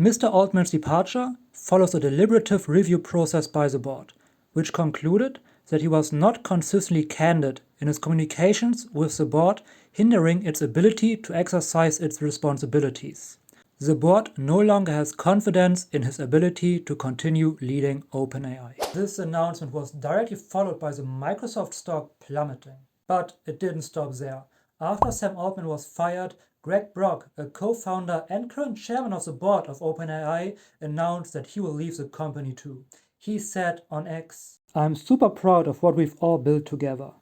Mr. Altman's departure follows a deliberative review process by the board, which concluded that he was not consistently candid in his communications with the board, hindering its ability to exercise its responsibilities. The board no longer has confidence in his ability to continue leading OpenAI. This announcement was directly followed by the Microsoft stock plummeting. But it didn't stop there. After Sam Altman was fired, Greg Brock, a co-founder and current chairman of the board of OpenAI, announced that he will leave the company too. He said on X, "I'm super proud of what we've all built together.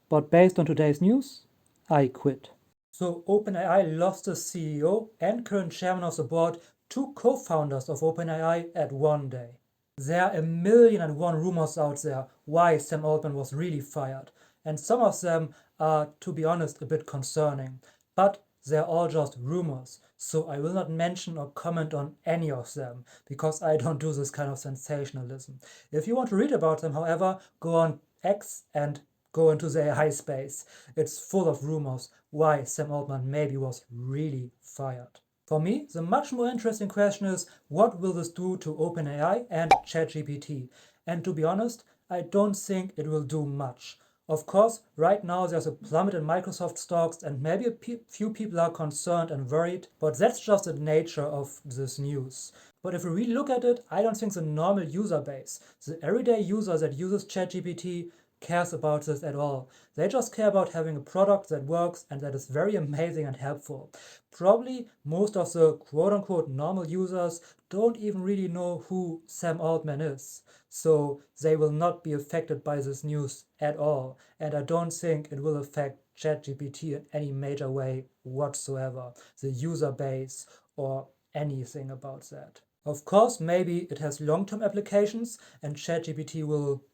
But based on today's news, I quit." So OpenAI lost the CEO and current chairman of the board, two co-founders of OpenAI at one day. There are 1,000,001 rumors out there why Sam Altman was really fired. And some of them are, to be honest, a bit concerning. But they're all just rumors, so I will not mention or comment on any of them, because I don't do this kind of sensationalism. If you want to read about them, however, go on X and go into the AI space. It's full of rumors why Sam Altman maybe was really fired. For me, the much more interesting question is, what will this do to OpenAI and ChatGPT? And to be honest, I don't think it will do much. Of course, right now there's a plummet in Microsoft stocks and maybe a few people are concerned and worried, but that's just the nature of this news. But if we really look at it, I don't think the normal user base, the everyday user that uses ChatGPT, cares about this at all. They just care about having a product that works and that is very amazing and helpful. Probably most of the quote-unquote normal users don't even really know who Sam Altman is. So they will not be affected by this news at all. And I don't think it will affect ChatGPT in any major way whatsoever, the user base or anything about that. Of course, maybe it has long-term applications and ChatGPT will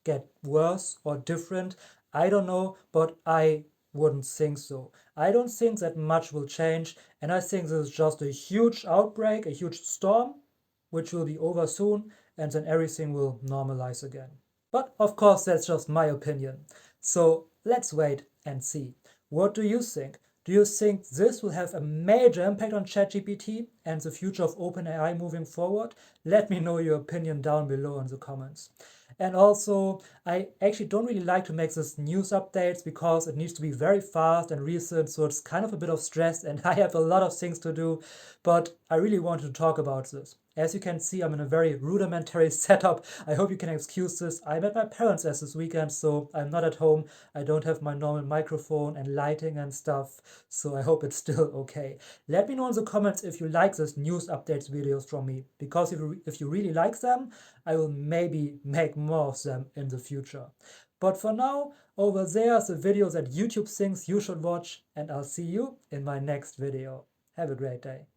get worse or different. I don't know, but I wouldn't think so. I don't think that much will change, and I think this is just a huge outbreak, a huge storm, which will be over soon, and then everything will normalize again. But of course, that's just my opinion. So let's wait and see. What do you think? Do you think this will have a major impact on ChatGPT and the future of OpenAI moving forward? Let me know your opinion down below in the comments. And also, I actually don't really like to make this news updates because it needs to be very fast and recent, so it's kind of a bit of stress and I have a lot of things to do, but I really wanted to talk about this. As you can see, I'm in a very rudimentary setup. I hope you can excuse this. I'm at my parents' this weekend, so I'm not at home. I don't have my normal microphone and lighting and stuff, so I hope it's still okay. Let me know in the comments if you like this news updates videos from me, because if you really like them, I will maybe make more of them in the future. But for now, over there is the video that YouTube thinks you should watch, and I'll see you in my next video. Have a great day.